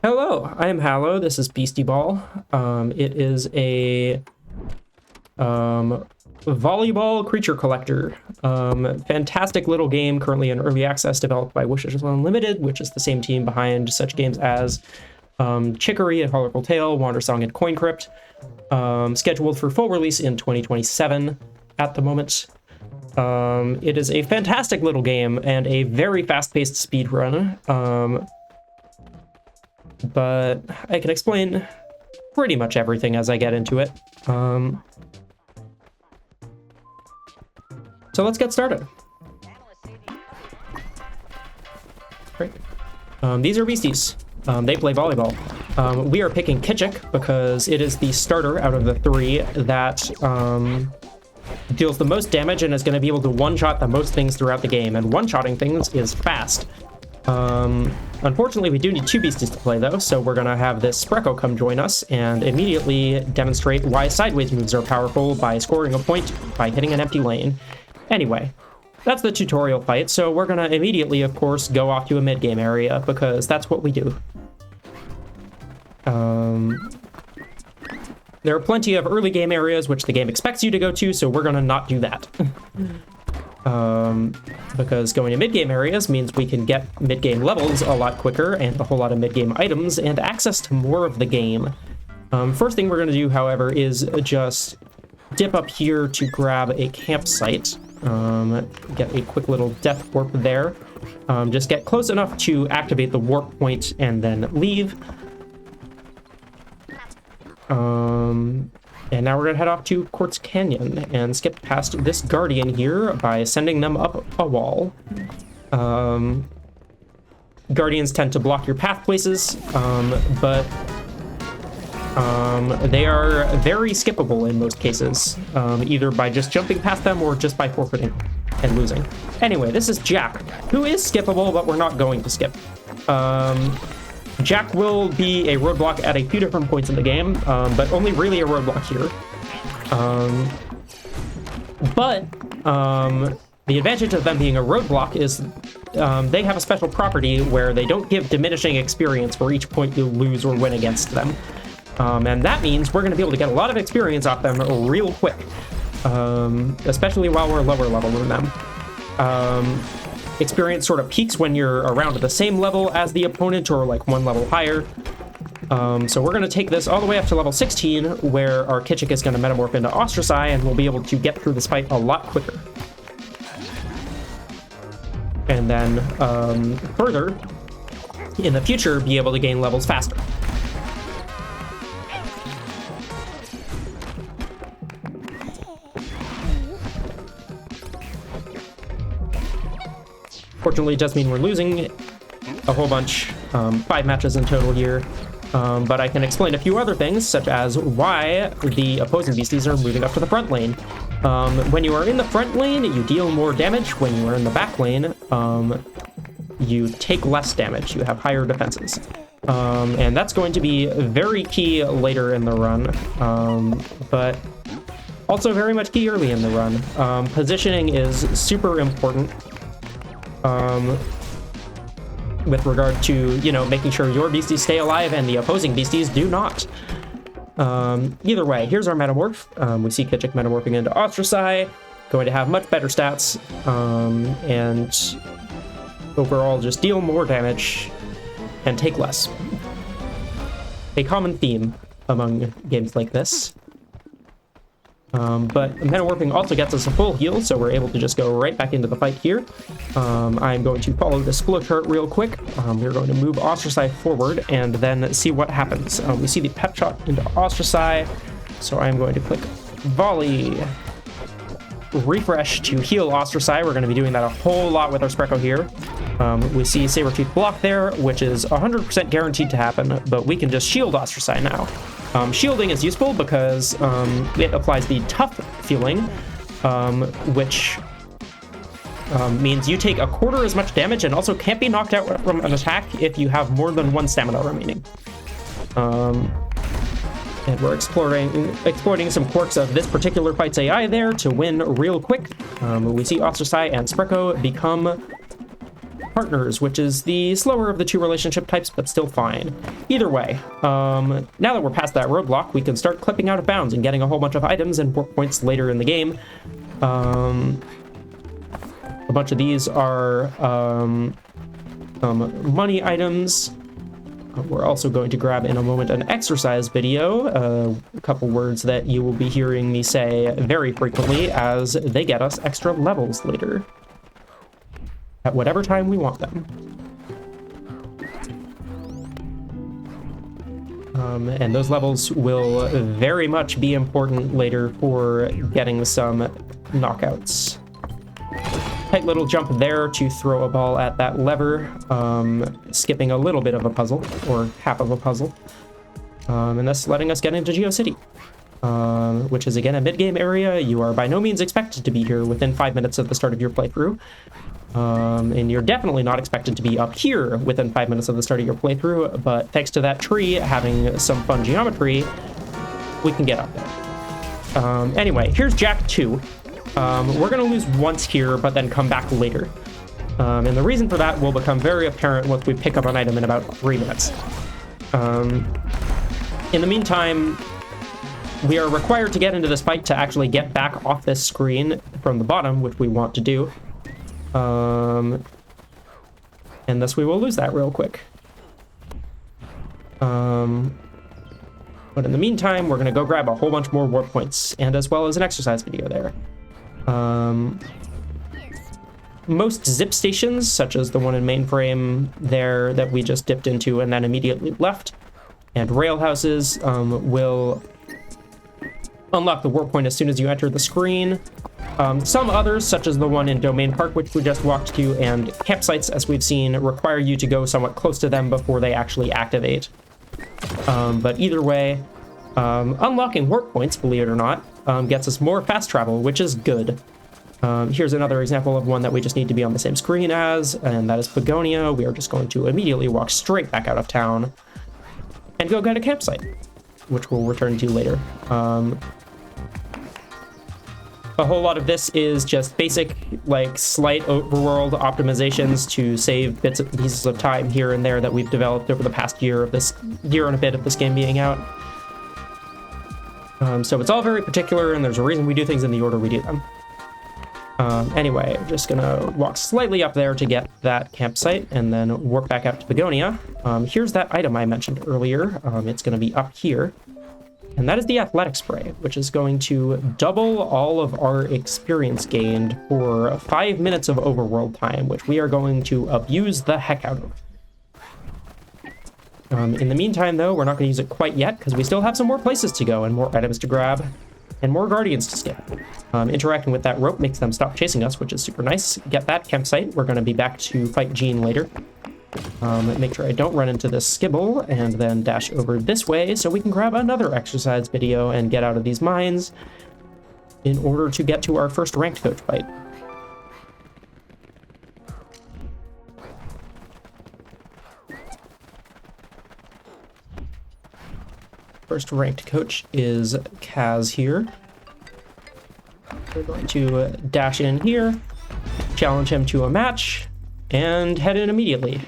Hello, I am Hallow. This is Beastieball. It is a volleyball creature collector. Fantastic little game, currently in early access, developed by Wishes Unlimited, which is the same team behind such games as Chicory and Colorful Tale, Wandersong, and Coin Crypt. Scheduled for full release in 2027 at the moment. It is a fantastic little game and a very fast-paced speedrun. But I can explain pretty much everything as I get into it. So let's get started. Great. These are beasties. They play volleyball. We are picking Kitchik because it is the starter out of the three that deals the most damage and is going to be able to one-shot the most things throughout the game. And one-shotting things is fast. Unfortunately, we do need two beasties to play, though, so we're going to have this Spreco come join us and immediately demonstrate why sideways moves are powerful by scoring a point by hitting an empty lane. Anyway, that's the tutorial fight, so we're going to immediately, of course, go off to a mid-game area, because that's what we do. There are plenty of early game areas which the game expects you to go to, so we're going to not do that. Because going to mid-game areas means we can get mid-game levels a lot quicker and a whole lot of mid-game items and access to more of the game. First thing we're going to do, however, is just dip up here to grab a campsite. Get a quick little death warp there. Just get close enough to activate the warp point and then leave. And now we're going to head off to Quartz Canyon and skip past this Guardian here by sending them up a wall. Guardians tend to block your path places, but they are very skippable in most cases, either by just jumping past them or just by forfeiting and losing. Anyway, this is Jack, who is skippable, but we're not going to skip. Jack will be a roadblock at a few different points in the game, but only really a roadblock here. The advantage of them being a roadblock is they have a special property where they don't give diminishing experience for each point you lose or win against them. And that means we're going to be able to get a lot of experience off them real quick, especially while we're lower level than them. Experience sort of peaks when you're around the same level as the opponent or like one level higher. So we're going to take this all the way up to level 16, where our Kitchik is going to metamorph into Ostraci, and we'll be able to get through this fight a lot quicker. And then further, in the future, be able to gain levels faster. Fortunately, it does mean we're losing a whole bunch, 5 matches in total here, but I can explain a few other things, such as why the opposing beasties are moving up to the front lane. When you are in the front lane, you deal more damage. When you are in the back lane, you take less damage. You have higher defenses. And that's going to be very key later in the run, but also very much key early in the run. Positioning is super important. With regard to, making sure your beasties stay alive and the opposing beasties do not. Either way, here's our metamorph. We see Kitchik metamorphing into Ostraci, going to have much better stats, and overall just deal more damage and take less. A common theme among games like this. But metamorphing also gets us a full heal, so we're able to just go right back into the fight here. I'm going to follow this flowchart real quick. We're going to move Ostraci forward and then see what happens. We see the pep shot into Ostraci, so I'm going to click volley, refresh to heal Ostraci. We're going to be doing that a whole lot with our Spreco here. We see Sabertooth block there, which is 100% guaranteed to happen, but we can just shield Ostraci now. Shielding is useful because it applies the tough feeling, which means you take a quarter as much damage and also can't be knocked out from an attack if you have more than 1 stamina remaining. And we're exploiting some quirks of this particular fight's AI there to win real quick. We see Ostraci and Spreco become partners, which is the slower of the two relationship types, but still fine. Either way, now that we're past that roadblock, we can start clipping out of bounds and getting a whole bunch of items and work points later in the game. A bunch of these are money items. We're also going to grab in a moment an exercise video, a couple words that you will be hearing me say very frequently as they get us extra levels later, at whatever time we want them. And those levels will very much be important later for getting some knockouts. Tight little jump there to throw a ball at that lever, skipping a little bit of a puzzle, or half of a puzzle, and thus letting us get into GeoCity, which is again a mid-game area. You are by no means expected to be here within 5 minutes of the start of your playthrough, and you're definitely not expected to be up here within 5 minutes of the start of your playthrough, but thanks to that tree having some fun geometry, we can get up there. Anyway, here's Jack 2. We're going to lose once here, but then come back later. And the reason for that will become very apparent once we pick up an item in about 3 minutes. In the meantime, we are required to get into this fight to actually get back off this screen from the bottom, which we want to do. And thus we will lose that real quick. But in the meantime, we're going to go grab a whole bunch more warp points, and as well as an exercise video there. Most zip stations, such as the one in mainframe there that we just dipped into and then immediately left, and rail houses will unlock the warp point as soon as you enter the screen. Some others, such as the one in Domain Park, which we just walked to, and campsites, as we've seen, require you to go somewhat close to them before they actually activate. But either way, unlocking warp points, believe it or not, gets us more fast travel, which is good. Here's another example of one that we just need to be on the same screen as, and that is Begonia. We are just going to immediately walk straight back out of town and go get a campsite, which we'll return to later. A whole lot of this is just basic, like, slight overworld optimizations to save bits and pieces of time here and there that we've developed over the past year and a bit of this game being out. So it's all very particular, and there's a reason we do things in the order we do them. Anyway, I'm just gonna walk slightly up there to get that campsite, and then warp back out to Begonia. Here's that item I mentioned earlier. It's gonna be up here. And that is the athletic spray, which is going to double all of our experience gained for 5 minutes of overworld time, which we are going to abuse the heck out of. In the meantime, though, we're not going to use it quite yet, because we still have some more places to go and more items to grab and more guardians to skip. Interacting with that rope makes them stop chasing us, which is super nice. Get that campsite. We're going to be back to fight Jean later. Make sure I don't run into this skibble, and then dash over this way so we can grab another exercise video and get out of these mines in order to get to our first ranked coach fight. First ranked coach is Kaz here. We're going to dash in here, challenge him to a match, and head in immediately.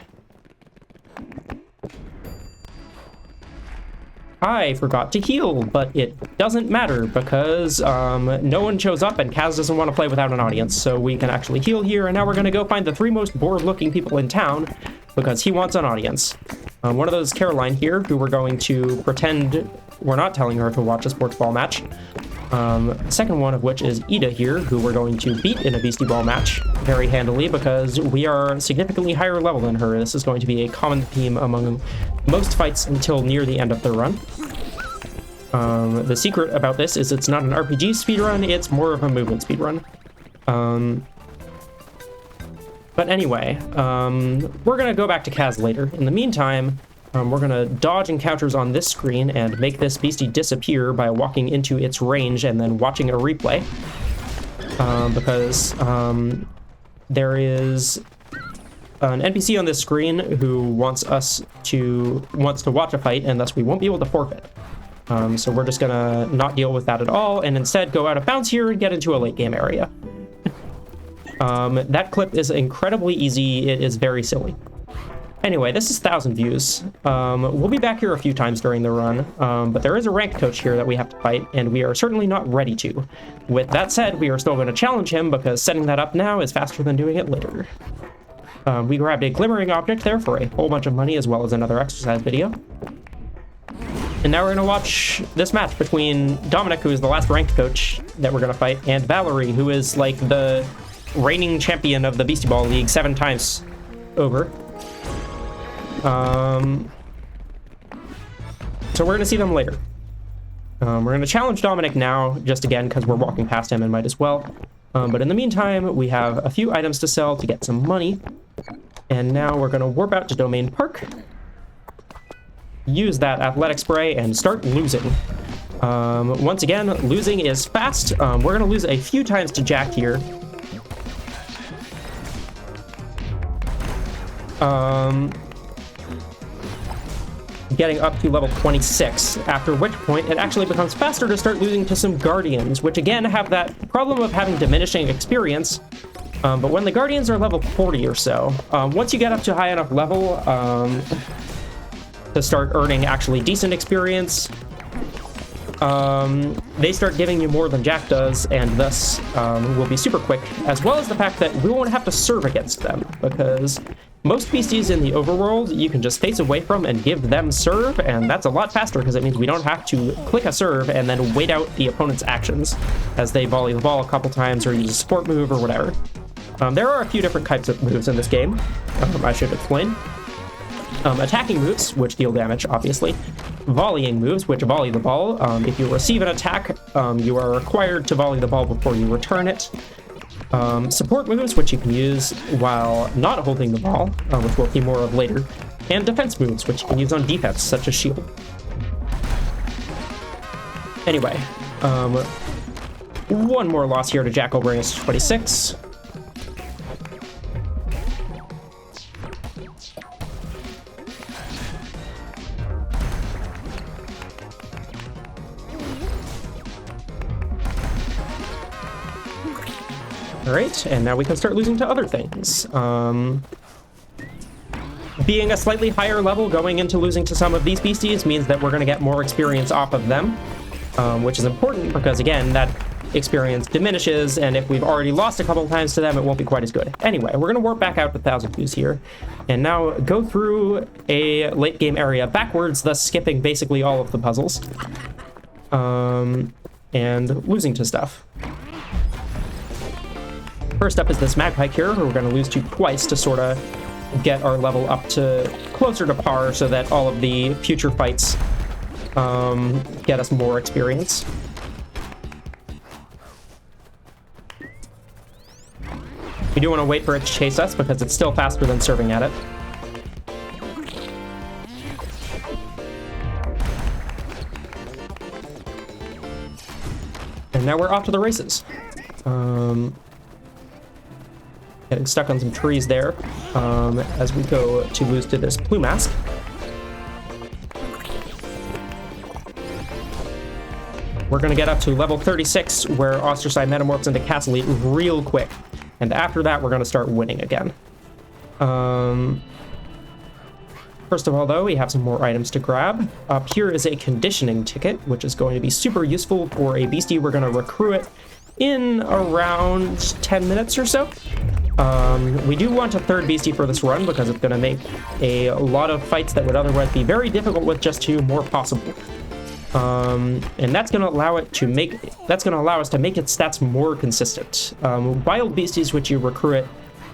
I forgot to heal, but it doesn't matter because no one shows up and Kaz doesn't want to play without an audience, so we can actually heal here, and now we're going to go find the 3 most bored-looking people in town because he wants an audience. One of those is Caroline here, who we're going to pretend we're not telling her to watch a sports ball match. Second one of which is Ida here, who we're going to beat in a Beastieball match very handily because we are significantly higher level than her. This is going to be a common theme among most fights until near the end of the run. The secret about this is it's not an RPG speedrun, it's more of a movement speedrun. But anyway, we're going to go back to Kaz later. In the meantime, we're going to dodge encounters on this screen and make this beastie disappear by walking into its range and then watching a replay. Because there is an NPC on this screen who wants to watch a fight, and thus we won't be able to forfeit. So we're just going to not deal with that at all and instead go out of bounds here and get into a late game area. That clip is incredibly easy. It is very silly. Anyway, this is 1,000 views. We'll be back here a few times during the run, but there is a ranked coach here that we have to fight, and we are certainly not ready to. With that said, we are still going to challenge him because setting that up now is faster than doing it later. We grabbed a glimmering object there for a whole bunch of money, as well as another exercise video. And now we're going to watch this match between Dominic, who is the last ranked coach that we're going to fight, and Valerie, who is like the reigning champion of the Beastieball League 7 times over. So we're going to see them later. We're going to challenge Dominic now, just again, because we're walking past him and might as well. But in the meantime, we have a few items to sell to get some money. And now we're going to warp out to Domain Park, use that athletic spray, and start losing. Once again, losing is fast. We're going to lose a few times to Jack here. Getting up to level 26, after which point it actually becomes faster to start losing to some Guardians, which again have that problem of having diminishing experience. But when the Guardians are level 40 or so, once you get up to high enough level to start earning actually decent experience, they start giving you more than Jack does, and thus will be super quick, as well as the fact that we won't have to serve against them, because most beasties in the overworld you can just face away from and give them serve, and that's a lot faster because it means we don't have to click a serve and then wait out the opponent's actions as they volley the ball a couple times or use a support move or whatever. There are a few different types of moves in this game, I should explain. Attacking moves, which deal damage, obviously. Volleying moves, which volley the ball. If you receive an attack, you are required to volley the ball before you return it. Support moves, which you can use while not holding the ball, which we'll see more of later. And defense moves, which you can use on defense, such as shield. Anyway, one more loss here to Jack will bring us to 26. Alright, and now we can start losing to other things. Being a slightly higher level going into losing to some of these beasties means that we're going to get more experience off of them, which is important because, again, that experience diminishes, and if we've already lost a couple of times to them, it won't be quite as good. Anyway, we're going to warp back out to 1,000 views here, and now go through a late game area backwards, thus skipping basically all of the puzzles, and losing to stuff. First up is this Magpie here, who we're going to lose to twice to sort of get our level up to closer to par so that all of the future fights get us more experience. We do want to wait for it to chase us because it's still faster than serving at it. And now we're off to the races. Getting stuck on some trees there as we go to lose to this Blue Mask. We're going to get up to level 36, where Ostracite metamorphs into Castle Elite real quick. And after that, we're going to start winning again. First of all, though, we have some more items to grab. Up here is a conditioning ticket, which is going to be super useful for a beastie. We're going to recruit it in around 10 minutes or so. We do want a third beastie for this run because it's going to make a lot of fights that would otherwise be very difficult with just two more possible. And that's going to allow us to make its stats more consistent. Wild beasties, which you recruit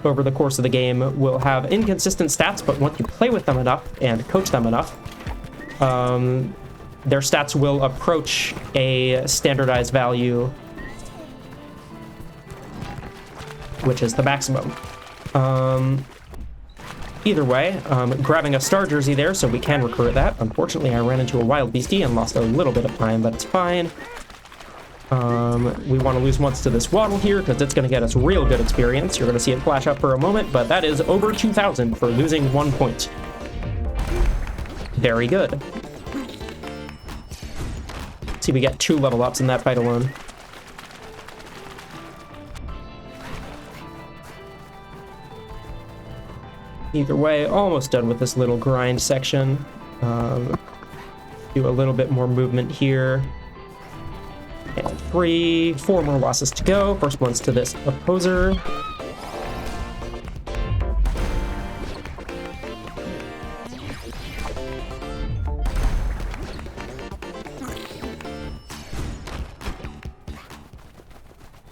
over the course of the game, will have inconsistent stats, but once you play with them enough and coach them enough, their stats will approach a standardized value, which is the maximum. Either way, grabbing a star jersey there so we can recruit that. Unfortunately, I ran into a wild beastie and lost a little bit of time, but it's fine. We want to lose once to this waddle here because it's going to get us real good experience. You're going to see it flash up for a moment, but that is over 2,000 for losing 1 point. Very good. See, we get 2 level ups in that fight alone. Either way, almost done with this little grind section. Do a little bit more movement here. And 4 more losses to go. First one's to this opposer.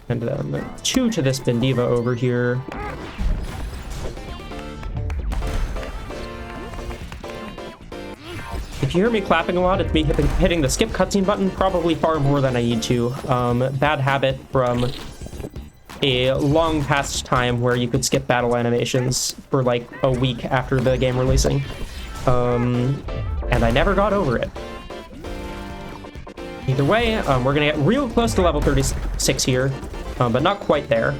And then 2 to this Bendiva over here. If you hear me clapping a lot, it's me hitting the skip cutscene button, probably far more than I need to. Bad habit from a long past time where you could skip battle animations for like a week after the game releasing. And I never got over it. Either way, we're gonna get real close to level 36 here, but not quite there.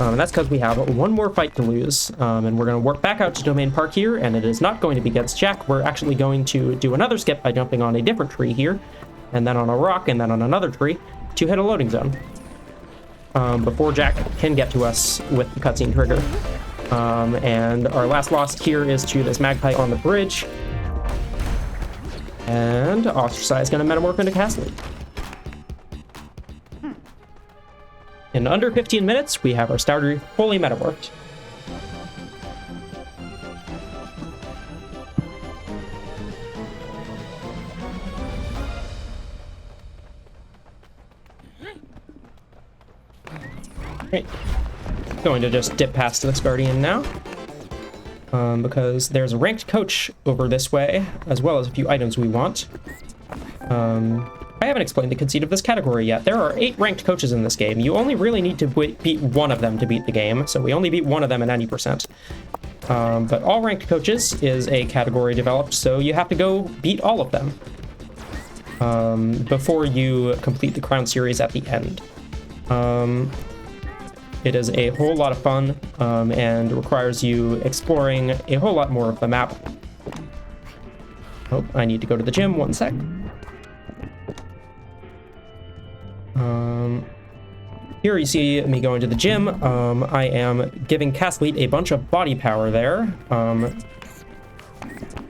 And that's because we have 1 more fight to lose, and we're going to work back out to Domain Park here, and it is not going to be against Jack. We're actually going to do another skip by jumping on a different tree here, and then on a rock, and then on another tree, to hit a loading zone, before Jack can get to us with the cutscene trigger. And our last loss here is to this Magpie on the bridge, and Ostracize is going to metamorph into Castle. In under 15 minutes, we have our starter fully metamorphed. Great. Going to just dip past this Guardian now. Because there's a ranked coach over this way, as well as a few items we want. I haven't explained the conceit of this category yet. There are 8 ranked coaches in this game. You only really need to beat 1 of them to beat the game, so we only beat 1 of them at 90%. But all ranked coaches is a category developed, so you have to go beat all of them before you complete the Crown Series at the end. It is a whole lot of fun and requires you exploring a whole lot more of the map. Oh, I need to go to the gym, 1 sec. Here you see me going to the gym. I am giving Castlete a bunch of body power there,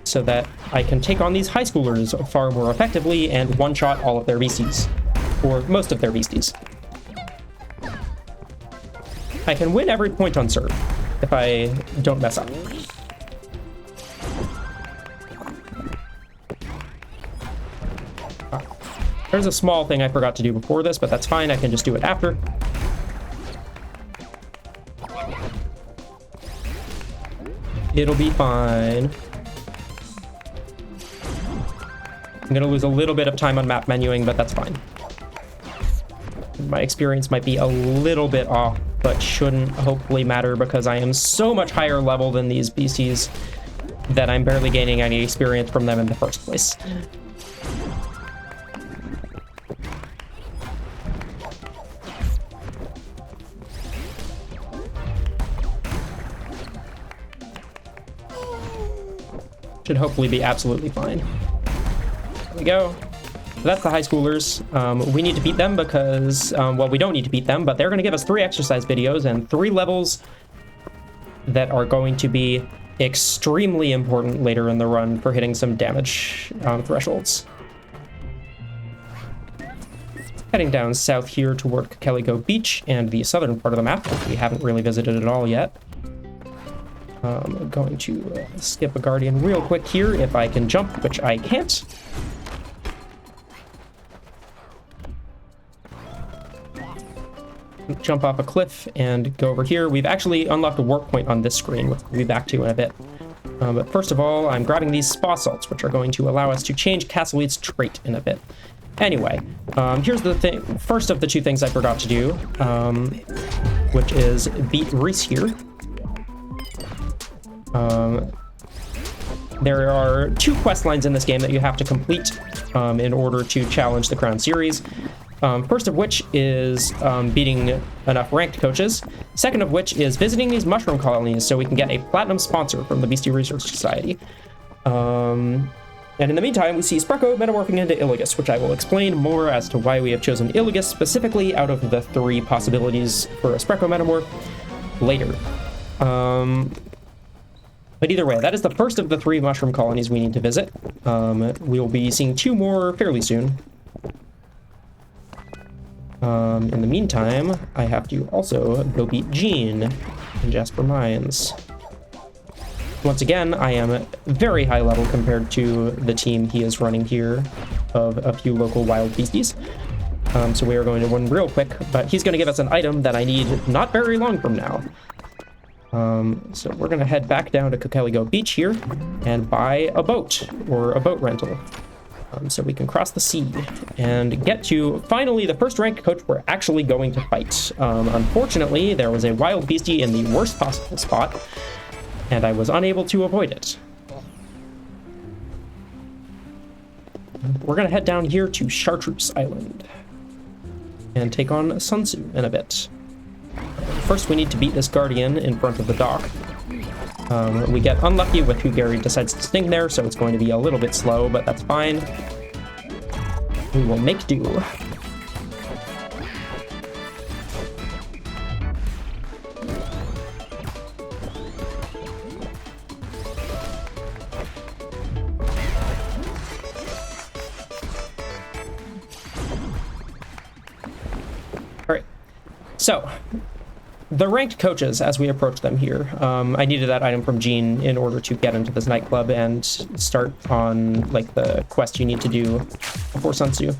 so that I can take on these high schoolers far more effectively and one-shot all of their beasties, or most of their beasties. I can win every point on serve if I don't mess up. There's a small thing I forgot to do before this, but that's fine. I can just do it after. It'll be fine. I'm gonna lose a little bit of time on map menuing, but that's fine. My experience might be a little bit off, but shouldn't hopefully matter because I am so much higher level than these beasties that I'm barely gaining any experience from them in the first place. Should hopefully be absolutely fine. There we go. So that's the high schoolers. We need to beat them because, well, we don't need to beat them, but they're going to give us 3 exercise videos and 3 levels that are going to be extremely important later in the run for hitting some damage thresholds. Heading down south here toward Calico Beach and the southern part of the map, which we haven't really visited at all yet. I'm going to skip a Guardian real quick here if I can jump, which I can't. Jump off a cliff and go over here. We've actually unlocked a warp point on this screen, which we'll be back to in a bit. But first of all, I'm grabbing these spa salts, which are going to allow us to change Castlete's trait in a bit. Anyway, here's the thing. First of the 2 things I forgot to do, which is beat Reese here. There are 2 quest lines in this game that you have to complete in order to challenge the Crown Series. First of which is beating enough ranked coaches. Second of which is visiting these mushroom colonies so we can get a platinum sponsor from the Beastie Research Society. And in the meantime, we see Sprecko metamorphing into Illigus, which I will explain more as to why we have chosen Illigus specifically out of the 3 possibilities for a Sprecko metamorph later. But either way, that is the first of the 3 mushroom colonies we need to visit. We will be seeing 2 more fairly soon. In the meantime, I have to also go beat Gene in Jasper Mines. Once again, I am very high level compared to the team he is running here of a few local wild beasties. So we are going to win real quick, but he's going to give us an item that I need not very long from now. So we're going to head back down to Kokeligo Beach here and buy a boat or a boat rental. So we can cross the sea and get to finally the first ranked coach we're actually going to fight. Unfortunately, there was a wild beastie in the worst possible spot, and I was unable to avoid it. We're going to head down here to Chartreuse Island and take on Sun Tzu in a bit. First, we need to beat this Guardian in front of the dock. We get unlucky with who Gary decides to sting there, so it's going to be a little bit slow, but that's fine. We will make do. Alright, so the ranked coaches, as we approach them here, I needed that item from Gene in order to get into this nightclub and start on like the quest you need to do before Sun Tzu.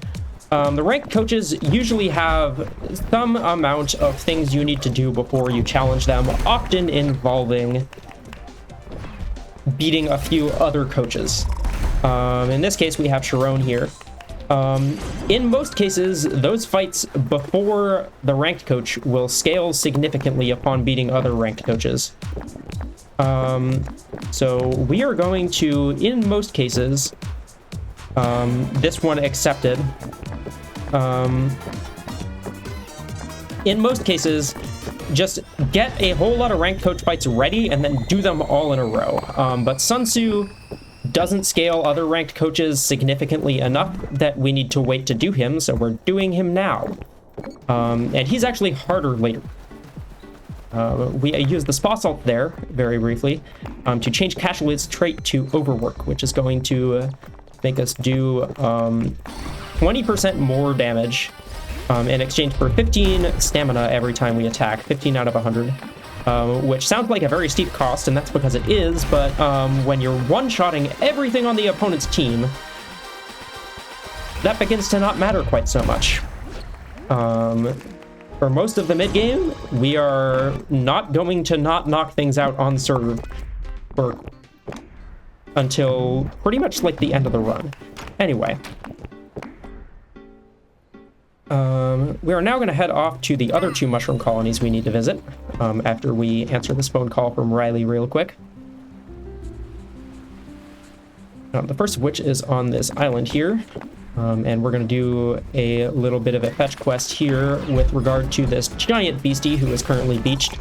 The ranked coaches usually have some amount of things you need to do before you challenge them, often involving beating a few other coaches. In this case, we have Sharon here. In most cases, those fights before the ranked coach will scale significantly upon beating other ranked coaches. So we are going to, in most cases, this one accepted, in most cases, just get a whole lot of ranked coach fights ready and then do them all in a row. But Sun Tzu doesn't scale other ranked coaches significantly enough that we need to wait to do him, so we're doing him now. And he's actually harder later. We use the Spa Salt there, very briefly, to change Casual's trait to Overwork, which is going to make us do 20% more damage in exchange for 15 stamina every time we attack, 15 out of 100. Which sounds like a very steep cost, and that's because it is, but when you're one-shotting everything on the opponent's team, that begins to not matter quite so much. For most of the mid-game, we are not going to not knock things out on serve for until pretty much like the end of the run. Anyway. We are now going to head off to the other 2 mushroom colonies we need to visit, after we answer this phone call from Riley real quick. The first of which is on this island here, and we're going to do a little bit of a fetch quest here with regard to this giant beastie who is currently beached,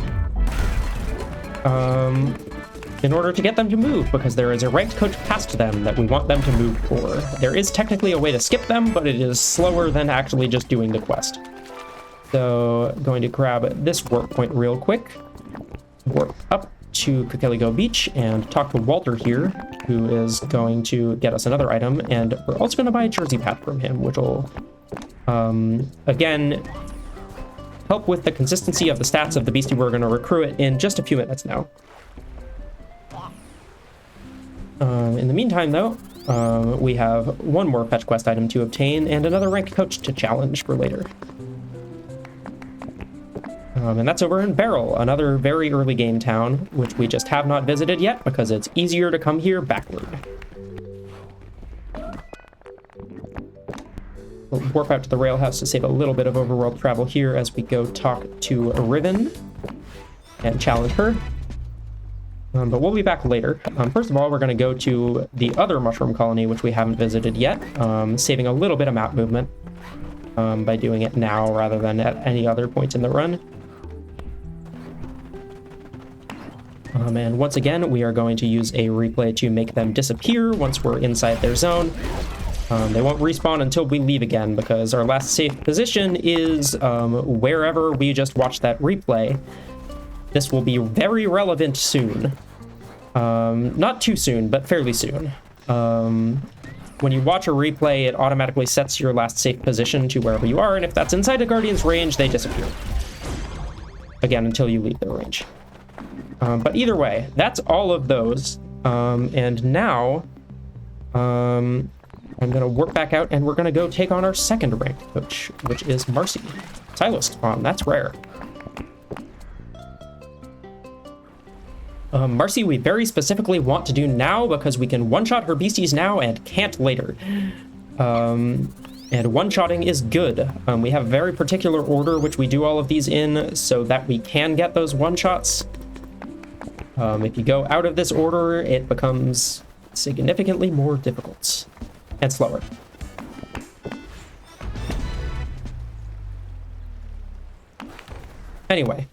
in order to get them to move, because there is a ranked coach past them that we want them to move for. There is technically a way to skip them, but it is slower than actually just doing the quest. So, going to grab this warp point real quick, warp up to Kokeligo Beach, and talk to Walter here, who is going to get us another item, and we're also going to buy a jersey pack from him, which will, again, help with the consistency of the stats of the beastie we're going to recruit in just a few minutes now. In the meantime, though, we have one more fetch quest item to obtain and another ranked coach to challenge for later. And that's over in Beryl, another very early game town, which we just have not visited yet because it's easier to come here backward. We'll warp out to the rail house to save a little bit of overworld travel here as we go talk to Riven and challenge her. But we'll be back later. First of all, we're going to go to the other mushroom colony, which we haven't visited yet, saving a little bit of map movement by doing it now rather than at any other point in the run. And once again, we are going to use a replay to make them disappear once we're inside their zone. They won't respawn until we leave again, because our last safe position is wherever we just watched that replay. This will be very relevant soon. Not too soon, but fairly soon. When you watch a replay, it automatically sets your last safe position to wherever you are, and if that's inside a Guardian's range, they disappear. Again, until you leave their range. But either way, that's all of those. And now, I'm going to work back out, and we're going to go take on our second ranked coach, which is Marcy. Silos spawn, that's rare. Marcy, we very specifically want to do now because we can one-shot her beasties now and can't later. And one-shotting is good. We have a very particular order which we do all of these in so that we can get those one-shots. If you go out of this order, it becomes significantly more difficult and slower. Anyway.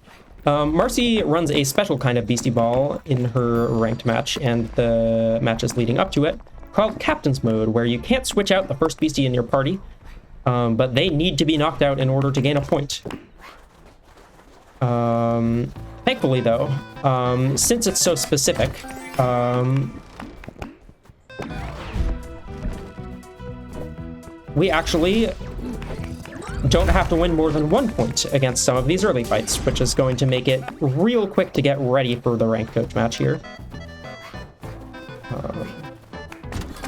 Marcy runs a special kind of Beastieball in her ranked match and the matches leading up to it called Captain's Mode, where you can't switch out the first beastie in your party, but they need to be knocked out in order to gain a point. Thankfully, though, since it's so specific, we actually don't have to win more than 1 point against some of these early fights, which is going to make it real quick to get ready for the ranked coach match here.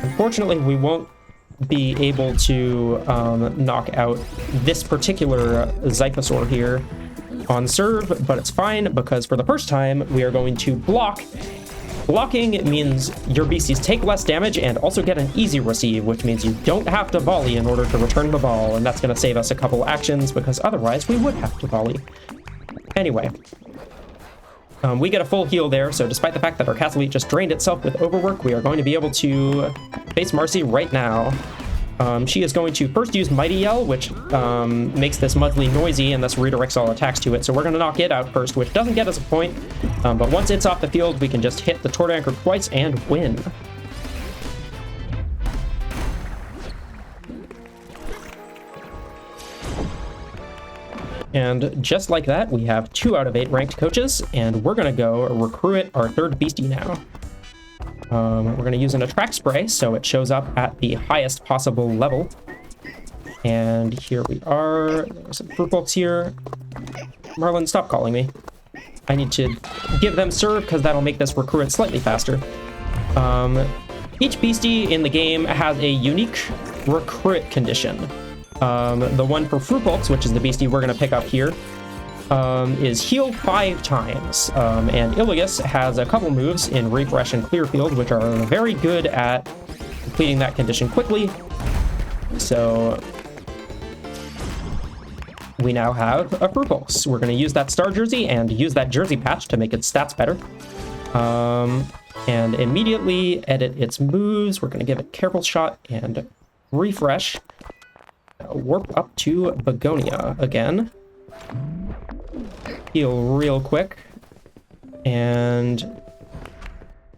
Unfortunately, we won't be able to knock out this particular Zyphosaur here on serve, but it's fine because for the first time, we are going to block. Blocking means your beasties take less damage and also get an easy receive, which means you don't have to volley in order to return the ball, and that's going to save us a couple actions because otherwise we would have to volley. Anyway, we get a full heal there, so despite the fact that our Cathlete just drained itself with Overwork, we are going to be able to face Marcy right now. She is going to first use Mighty Yell, which makes this monthly noisy and thus redirects all attacks to it. So we're going to knock it out first, which doesn't get us a point. But once it's off the field, we can just hit the Tort Anchor twice and win. And just like that, we have 2 out of 8 ranked coaches, and we're going to go recruit our third beastie now. We're going to use an attract spray, so it shows up at the highest possible level. And here we are. There's some fruit bolts here. Marlon, stop calling me. I need to give them serve, because that'll make this recruit slightly faster. Each beastie in the game has a unique recruit condition. The one for fruit bolts, which is the beastie we're going to pick up here, is heal 5 times, and Ilias has a couple moves in Refresh and Clear Field, which are very good at completing that condition quickly. So we now have a Fruit Pulse. We're going to use that Star Jersey and use that Jersey Patch to make its stats better. And immediately edit its moves. We're going to give it Careful Shot and Refresh. Warp up to Begonia again. Heal real quick and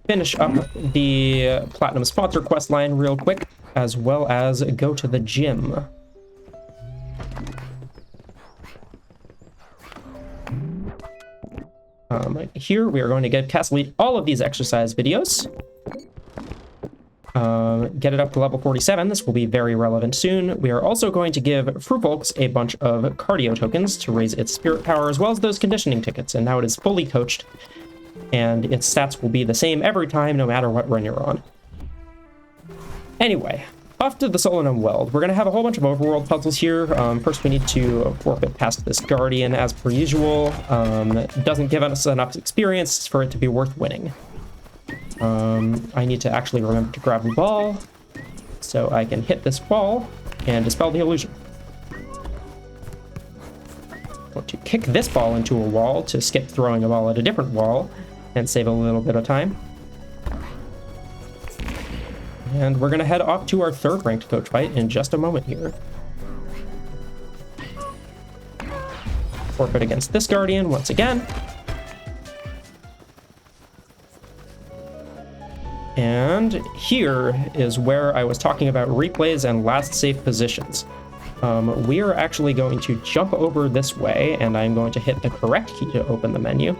finish up the Platinum Sponsor quest line real quick, as well as go to the gym. Here we are going to give Castellite all of these exercise videos. Get it up to level 47. This will be very relevant soon. We are also going to give Frufolks a bunch of cardio tokens to raise its spirit power, as well as those conditioning tickets. And now it is fully coached, and its stats will be the same every time, no matter what run you're on. Anyway, off to the Solanum Weld. We're going to have a whole bunch of overworld puzzles here. First, we need to forfeit past this Guardian, as per usual. It doesn't give us enough experience for it to be worth winning. I need to actually remember to grab the ball so I can hit this wall and dispel the illusion. I want to kick this ball into a wall to skip throwing a ball at a different wall and save a little bit of time. And we're going to head off to our third ranked coach fight in just a moment here. Forfeit against this Guardian once again. And here is where I was talking about replays and last safe positions. We are actually going to jump over this way, and I'm going to hit the correct key to open the menu.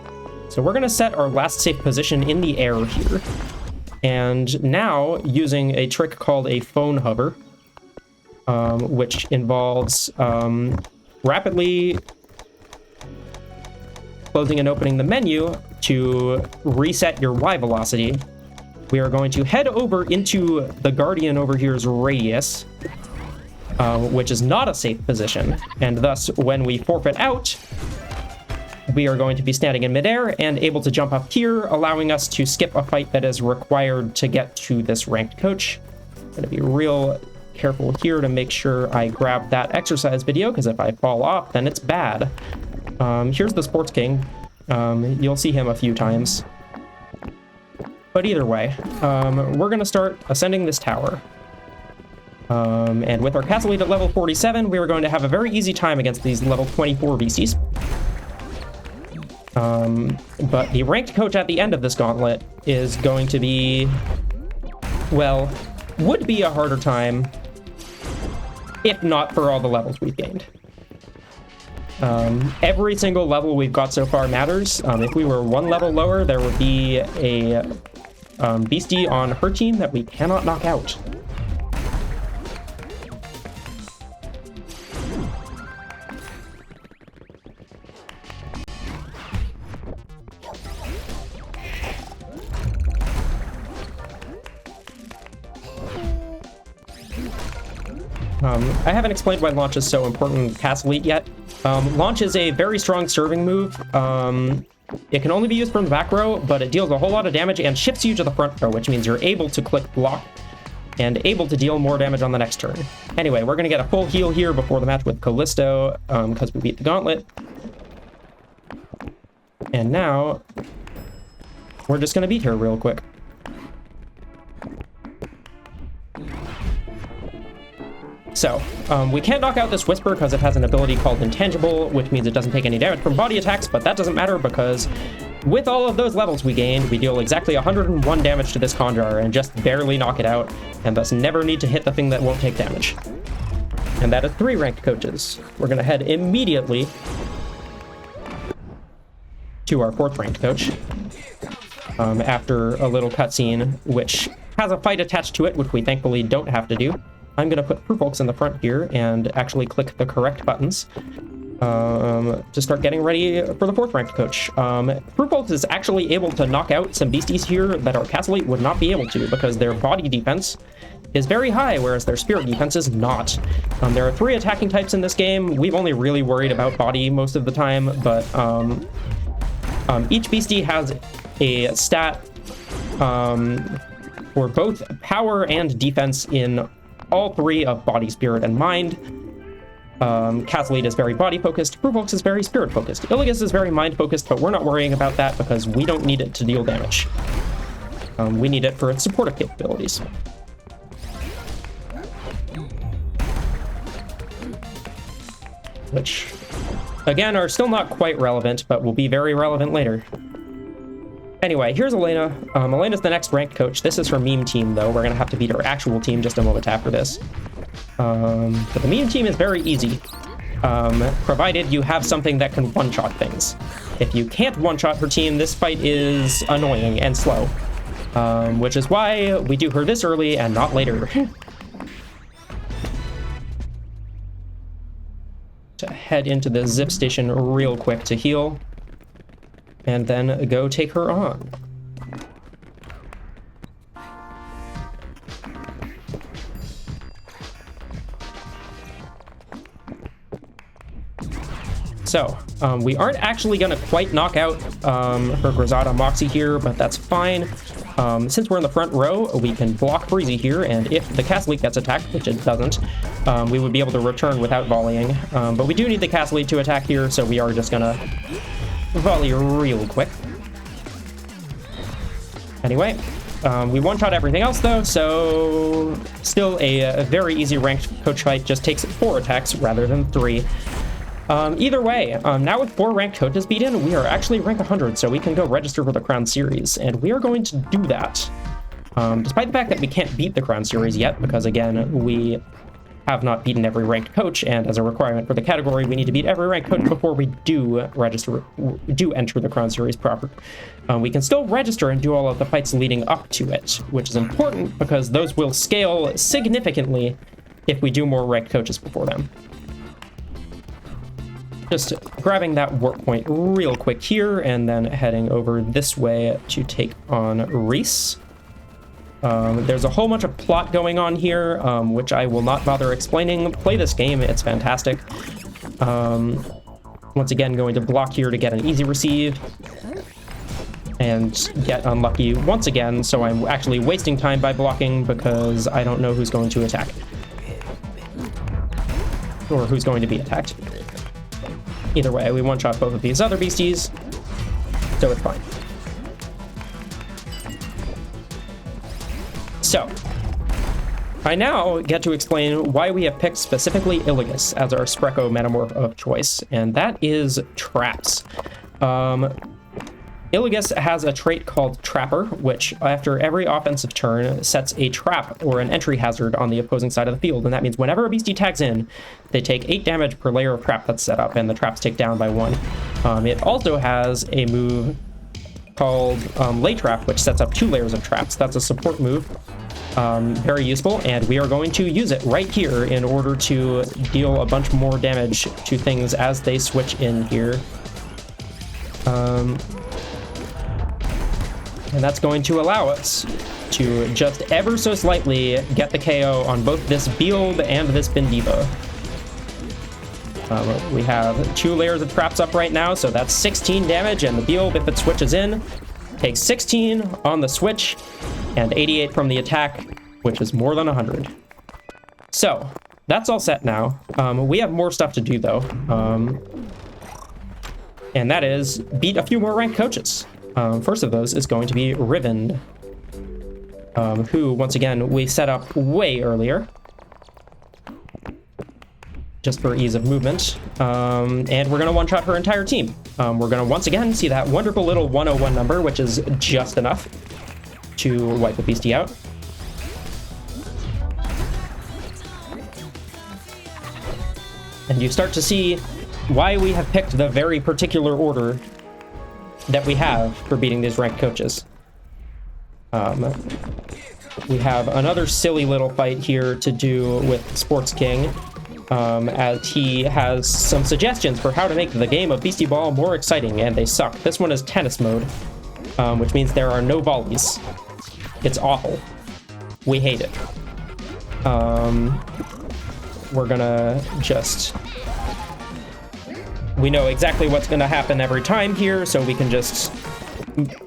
So we're going to set our last safe position in the air here. And now, using a trick called a phone hover, which involves rapidly closing and opening the menu to reset your Y velocity, we are going to head over into the Guardian over here's radius, which is not a safe position. And thus, when we forfeit out, we are going to be standing in midair and able to jump up here, allowing us to skip a fight that is required to get to this ranked coach. I'm going to be real careful here to make sure I grab that exercise video, because if I fall off, then it's bad. Here's the Sports King. You'll see him a few times. But either way, we're going to start ascending this tower. And with our castle lead at level 47, we are going to have a very easy time against these level 24 beasties. But the ranked coach at the end of this gauntlet is going to be, well, would be a harder time if not for all the levels we've gained. Every single level we've got so far matters. If we were one level lower, there would be a beastie on her team that we cannot knock out. I haven't explained why launch is so important in Castle Elite yet. Launch is a very strong serving move. It can only be used from the back row, but it deals a whole lot of damage and shifts you to the front row, which means you're able to click block and able to deal more damage on the next turn. Anyway, we're going to get a full heal here before the match with Callisto, because we beat the gauntlet. And now, we're just going to beat her real quick. So, we can't knock out this Whisper because it has an ability called Intangible, which means it doesn't take any damage from body attacks, but that doesn't matter because with all of those levels we gained, we deal exactly 101 damage to this Conjurer and just barely knock it out, and thus never need to hit the thing that won't take damage. And that is 3 ranked coaches. We're going to head immediately to our 4th ranked coach after a little cutscene, which has a fight attached to it, which we thankfully don't have to do. I'm going to put Proofolks in the front here and actually click the correct buttons to start getting ready for the 4th ranked coach. Proofolks is actually able to knock out some beasties here that our Castle Elite would not be able to because their body defense is very high, whereas their spirit defense is not. There are 3 attacking types in this game. We've only really worried about body most of the time, but each beastie has a stat for both power and defense in all 3 of body, spirit, and mind. Castle Elite is very body focused, Proofolks is very spirit focused. Illigus is very mind focused, but we're not worrying about that because we don't need it to deal damage. We need it for its supportive capabilities. Which, again, are still not quite relevant, but will be very relevant later. Anyway, here's Elena. Elena's the next ranked coach. This is her meme team, though. We're going to have to beat her actual team just a moment after this. But the meme team is very easy, provided you have something that can one-shot things. If you can't one-shot her team, this fight is annoying and slow, which is why we do her this early and not later. To head into the zip station real quick to heal, and then go take her on. So, we aren't actually going to quite knock out her Grisada Moxie here, but that's fine. Since we're in the front row, we can block Breezy here, and if the Castle Elite gets attacked, which it doesn't, we would be able to return without volleying. But we do need the Castle Elite to attack here, so we are just going to volley real quick. Anyway, we one-shot everything else, though, so still a very easy ranked coach fight. Just takes 4 attacks rather than 3. Either way, now with 4 ranked coaches beaten, we are actually rank 100, so we can go register for the Crown Series, and we are going to do that. Despite the fact that we can't beat the Crown Series yet, because again, we have not beaten every ranked coach, and as a requirement for the category, we need to beat every ranked coach before we do enter the Crown Series proper. We can still register and do all of the fights leading up to it, which is important because those will scale significantly if we do more ranked coaches before them. Just grabbing that warp point real quick here, and then heading over this way to take on Reese. There's a whole bunch of plot going on here, which I will not bother explaining. Play this game, it's fantastic. Once again, going to block here to get an easy receive. And get unlucky once again, so I'm actually wasting time by blocking because I don't know who's going to attack. Or who's going to be attacked. Either way, we one-shot both of these other beasties, so it's fine. So, I now get to explain why we have picked specifically Iligus as our Spreco metamorph of choice, and that is traps. Iligus has a trait called Trapper, which after every offensive turn sets a trap or an entry hazard on the opposing side of the field, and that means whenever a beastie tags in, they take 8 damage per layer of trap that's set up, and the traps take down by 1. It also has a move called Lay Trap, which sets up 2 layers of traps. That's a support move. Very useful, and we are going to use it right here in order to deal a bunch more damage to things as they switch in here. And that's going to allow us to just ever so slightly get the KO on both this Beald and this Bindiva. We have 2 layers of traps up right now, so that's 16 damage, and the Beald, if it switches in, takes 16 on the switch, and 88 from the attack, which is more than 100. So, that's all set now. We have more stuff to do, though. And that is beat a few more ranked coaches. First of those is going to be Riven, who, once again, we set up way earlier, just for ease of movement, and we're going to one-shot her entire team. We're going to once again see that wonderful little 101 number, which is just enough to wipe a beastie out. And you start to see why we have picked the very particular order that we have for beating these ranked coaches. We have another silly little fight here to do with Sports King, as he has some suggestions for how to make the game of Beastieball more exciting, and they suck. This one is tennis mode, which means there are no volleys. It's awful. We hate it. We're gonna just... We know exactly what's gonna happen every time here, so we can just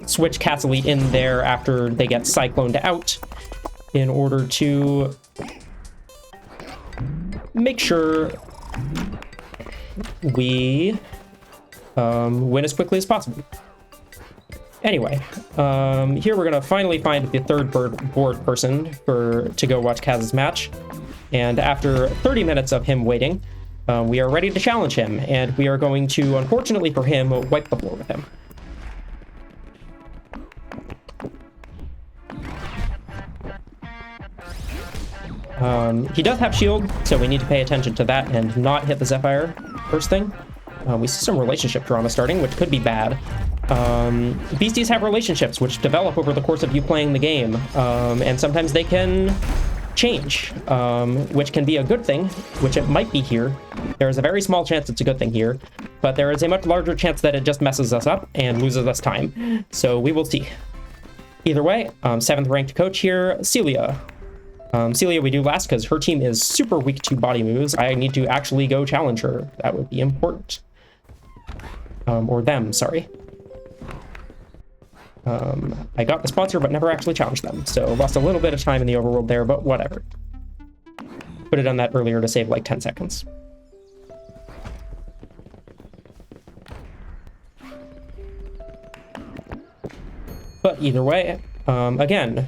switch Castle in there after they get cycloned out in order to make sure we win as quickly as possible. Anyway, here we're gonna finally find the third board person to go watch Kaz's match, and after 30 minutes of him waiting, we are ready to challenge him, and we are going to, unfortunately for him, wipe the floor with him. He does have shield, so we need to pay attention to that and not hit the Zephyr first thing. We see some relationship drama starting, which could be bad. Beasties have relationships which develop over the course of you playing the game, and sometimes they can change, which can be a good thing, which it might be here. There is a very small chance it's a good thing here, but there is a much larger chance that it just messes us up and loses us time. So we will see. Either way, 7th ranked coach here, Celia. Celia we do last because her team is super weak to body moves. I need to actually go challenge her. That would be important. Or them, sorry. I got the sponsor, but never actually challenged them, so lost a little bit of time in the overworld there, but whatever. Could have done that earlier to save like 10 seconds. But either way, again,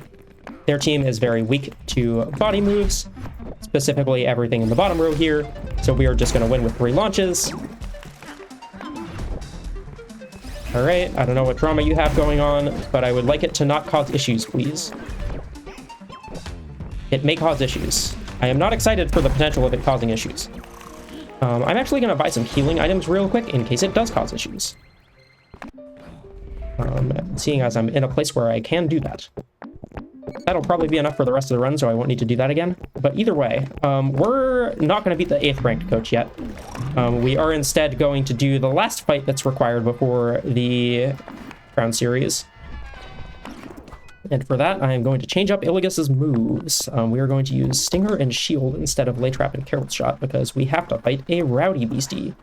their team is very weak to body moves, specifically everything in the bottom row here, so we are just going to win with 3 launches. Alright, I don't know what drama you have going on, but I would like it to not cause issues, please. It may cause issues. I am not excited for the potential of it causing issues. I'm actually going to buy some healing items real quick in case it does cause issues. Seeing as I'm in a place where I can do that. That'll probably be enough for the rest of the run, so I won't need to do that again. But either way, we're not going to beat the 8th ranked coach yet. We are instead going to do the last fight that's required before the Crown Series. And for that, I am going to change up Iligas's moves. We are going to use Stinger and Shield instead of Lay Trap and Careless Shot because we have to fight a Rowdy Beastie.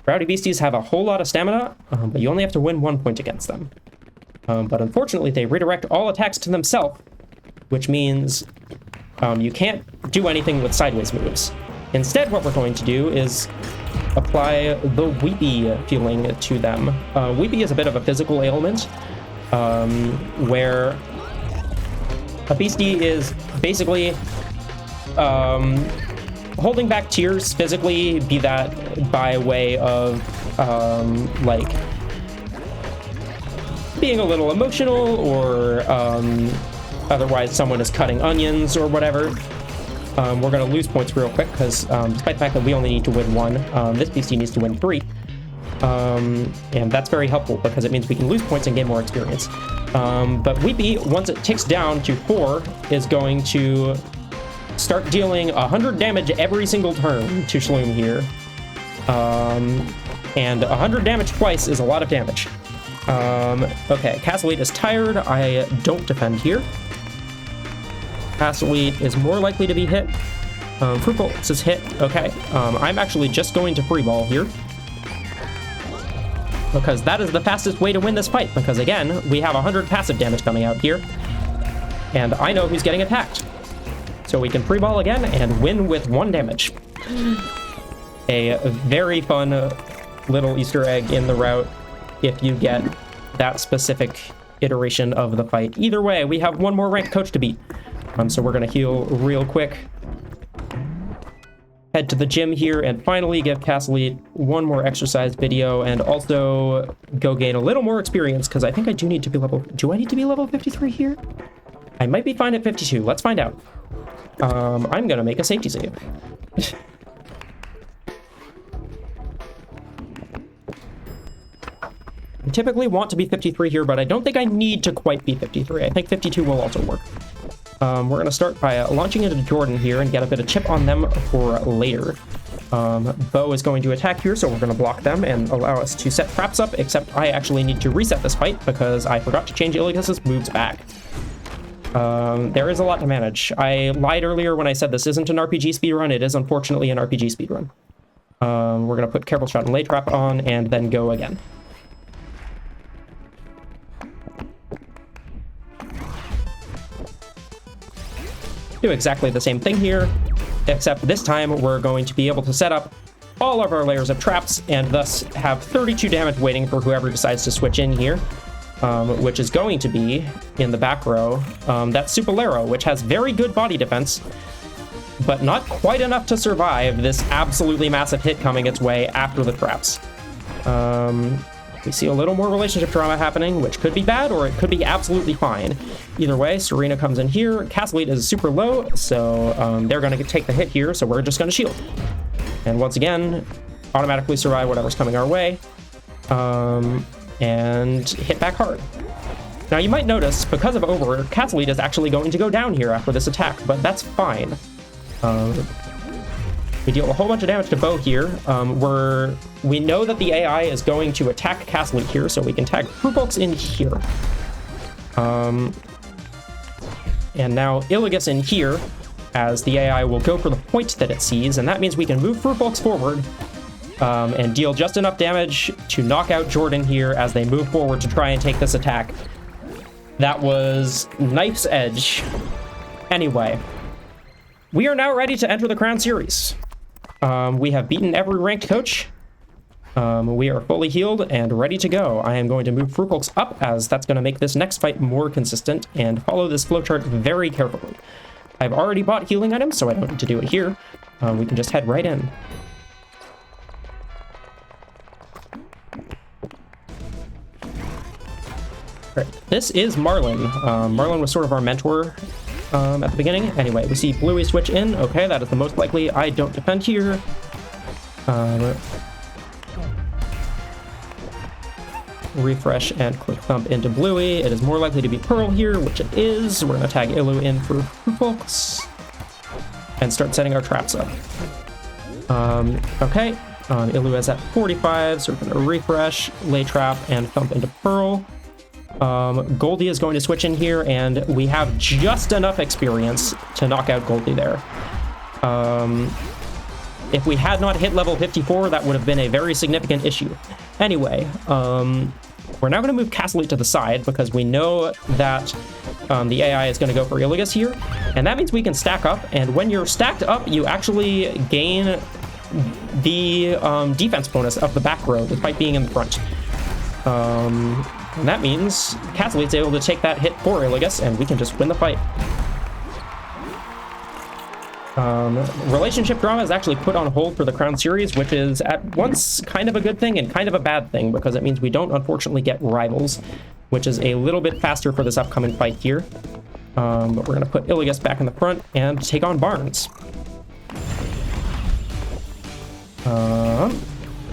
Rowdy Beasties have a whole lot of stamina, but you only have to win 1 point against them. But unfortunately, they redirect all attacks to themselves, which means you can't do anything with sideways moves. Instead, what we're going to do is apply the Weepy feeling to them. Weepy is a bit of a physical ailment, where a beastie is basically holding back tears physically, be that by way of like being a little emotional or otherwise someone is cutting onions or whatever. We're going to lose points real quick because despite the fact that we only need to win 1, this beastie needs to win 3. And that's very helpful because it means we can lose points and gain more experience. But Weepy, once it ticks down to 4, is going to start dealing 100 damage every single turn to Shloom here. And 100 damage twice is a lot of damage. Okay, Castle 8 is tired. I don't defend here. Castle 8 is more likely to be hit. Fruit Bolts is hit. Okay, I'm actually just going to free ball here. Because that is the fastest way to win this fight. Because again, we have 100 passive damage coming out here. And I know who's getting attacked. So we can free ball again and win with 1 damage. A very fun little Easter egg in the route if you get that specific iteration of the fight. Either way, we have 1 more ranked coach to beat. So we're going to heal real quick. Head to the gym here and finally give Castle 8 1 more exercise video and also go gain a little more experience because I think I do need to be level... Do I need to be level 53 here? I might be fine at 52. Let's find out. I'm going to make a safety save. I typically want to be 53 here, but I don't think I need to quite be 53. I think 52 will also work. We're going to start by launching into Jordan here and get a bit of chip on them for later. Bo is going to attack here, so we're going to block them and allow us to set traps up, except I actually need to reset this fight because I forgot to change Iligas's moves back. There is a lot to manage. I lied earlier when I said this isn't an RPG speedrun. It is unfortunately an RPG speedrun. We're going to put Careful Shot and Lay Trap on and then go again. Do exactly the same thing here, except this time we're going to be able to set up all of our layers of traps and thus have 32 damage waiting for whoever decides to switch in here, which is going to be, in the back row, that Supalero, which has very good body defense, but not quite enough to survive this absolutely massive hit coming its way after the traps. We see a little more relationship drama happening, which could be bad or it could be absolutely fine. Either way, Serena comes in here. Castle 8 is super low, so they're going to take the hit here, so we're just going to shield. And once again, automatically survive whatever's coming our way, and hit back hard. Now you might notice, because of Overwork, Castle 8 is actually going to go down here after this attack, but that's fine. We deal a whole bunch of damage to Bo here. We know that the AI is going to attack Castle 8 here, so we can tag Fruit Bolts in here. And now Iligas in here, as the AI will go for the point that it sees, and that means we can move Fruit Bolts forward and deal just enough damage to knock out Jordan here as they move forward to try and take this attack. That was knife's edge. Anyway, we are now ready to enter the Crown Series. We have beaten every ranked coach. We are fully healed and ready to go. I am going to move Fruit Bolts up as that's going to make this next fight more consistent and follow this flowchart very carefully. I've already bought healing items, so I don't need to do it here. We can just head right in. Right. This is Marlon. Marlon was sort of our mentor at the beginning. Anyway, we see Bluey switch in. Okay, that is the most likely. I don't defend here. Refresh and click thump into Bluey. It is more likely to be Pearl here, which it is. We're going to tag Illu in for folks and start setting our traps up. Okay, Illu is at 45, so we're going to refresh, lay trap, and thump into Pearl. Goldie is going to switch in here, and we have just enough experience to knock out Goldie there. If we had not hit level 54, that would have been a very significant issue. Anyway, we're now going to move Castle to the side because we know that the AI is going to go for Illigus here, and that means we can stack up, and when you're stacked up, you actually gain the defense bonus of the back row, despite being in the front. And that means Cathlete's able to take that hit for Illigus, and we can just win the fight. Relationship drama is actually put on hold for the Crown Series, which is at once kind of a good thing and kind of a bad thing, because it means we don't unfortunately get rivals, which is a little bit faster for this upcoming fight here. But we're going to put Illigus back in the front and take on Barnes.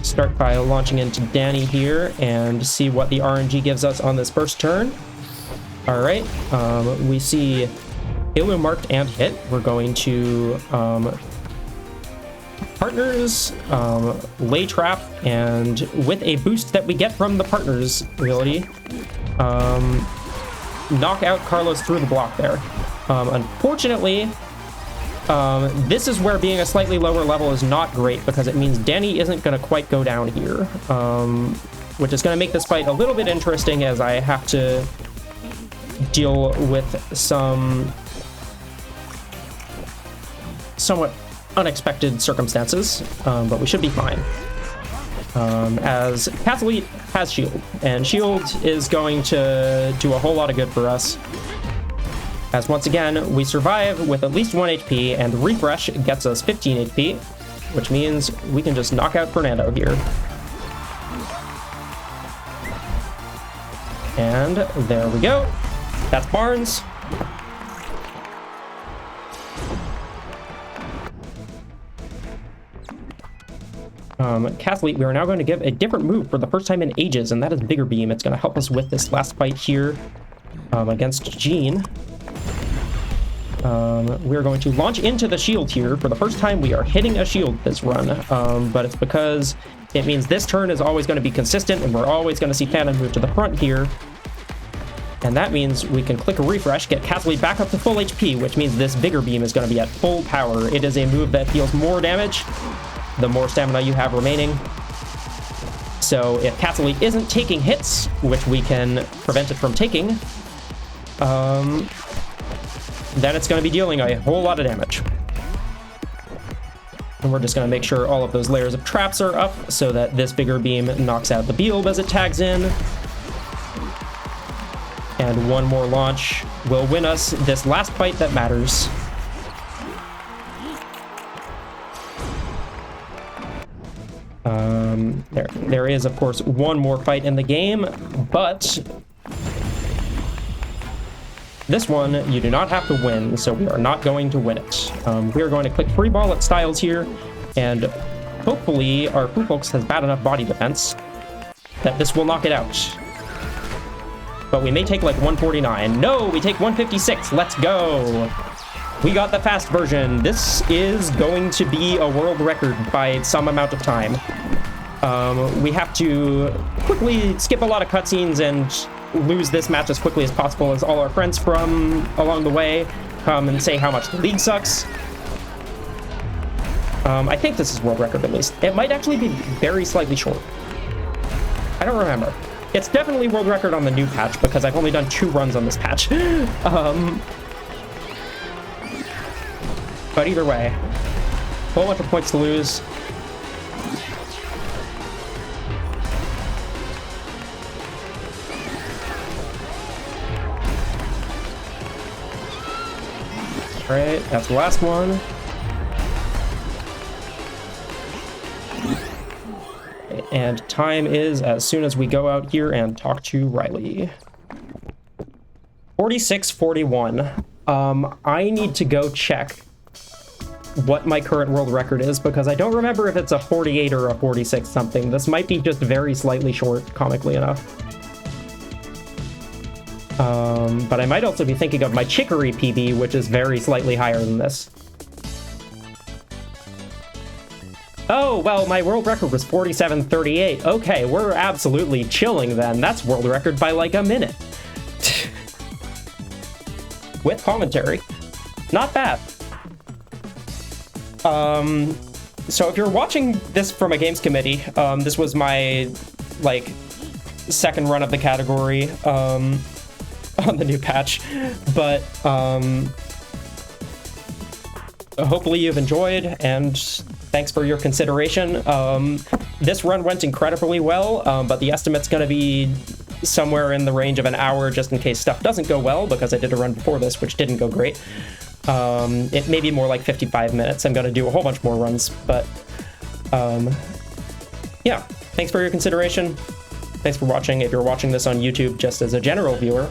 Start by launching into Danny here and see what the RNG gives us on this first turn. All right, we see Illu marked and hit. We're going to partners, lay trap, and with a boost that we get from the partners ability, knock out Carlos through the block there. Unfortunately, this is where being a slightly lower level is not great, because it means Danny isn't going to quite go down here, which is going to make this fight a little bit interesting as I have to deal with some somewhat unexpected circumstances, but we should be fine. As Cathlete has shield, and shield is going to do a whole lot of good for us. As once again, we survive with at least 1 HP, and refresh gets us 15 HP, which means we can just knock out Fernando here. And there we go. That's Barnes. Cathlete, we are now going to give a different move for the first time in ages, and that is Bigger Beam. It's going to help us with this last fight here against Jean. We're going to launch into the shield here. For the first time, we are hitting a shield this run, but it's because it means this turn is always going to be consistent, and we're always going to see Phantom move to the front here. And that means we can click a refresh, get Cathlete back up to full HP, which means this Bigger Beam is going to be at full power. It is a move that deals more damage the more stamina you have remaining. So if Cathlete isn't taking hits, which we can prevent it from taking, then it's going to be dealing a whole lot of damage. And we're just going to make sure all of those layers of traps are up so that this Bigger Beam knocks out the Beelb as it tags in. And one more launch will win us this last fight that matters. There is, of course, one more fight in the game, but this one you do not have to win, so we are not going to win it. We are going to click free ball at Styles here, and hopefully our Foo Folks has bad enough body defense that this will knock it out. But we may take like 149. No, we take 156. Let's go. We got the fast version. This is going to be a world record by some amount of time. We have to quickly skip a lot of cutscenes and lose this match as quickly as possible, as all our friends from along the way come and say how much the league sucks. I think this is world record at least. It might actually be very slightly short. I don't remember. It's definitely world record on the new patch because I've only done 2 runs on this patch. But either way, whole bunch of points to lose. All right, that's the last one. And time is as soon as we go out here and talk to Riley. 46-41. I need to go check what my current world record is, because I don't remember if it's a 48 or a 46 something. This might be just very slightly short, comically enough. But I might also be thinking of my Chicory PB, which is very slightly higher than this. Oh, well, my world record was 47:38. Okay, we're absolutely chilling then. That's world record by like a minute. With commentary. Not bad. So if you're watching this from a games committee, this was my, like, second run of the category, on the new patch, but, hopefully you've enjoyed, and thanks for your consideration. This run went incredibly well, but the estimate's gonna be somewhere in the range of an hour, just in case stuff doesn't go well, because I did a run before this, which didn't go great. It may be more like 55 minutes. I'm gonna do a whole bunch more runs, but, yeah, thanks for your consideration. Thanks for watching. If you're watching this on YouTube just as a general viewer,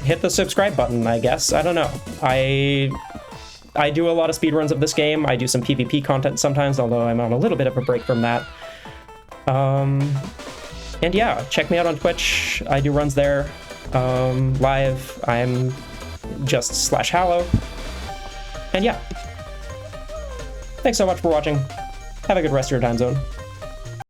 hit the subscribe button, I guess. I don't know. I do a lot of speedruns of this game. I do some PvP content sometimes, although I'm on a little bit of a break from that. And yeah, check me out on Twitch. I do runs there, live. I'm just /Hallow. And yeah. Thanks so much for watching. Have a good rest of your time zone.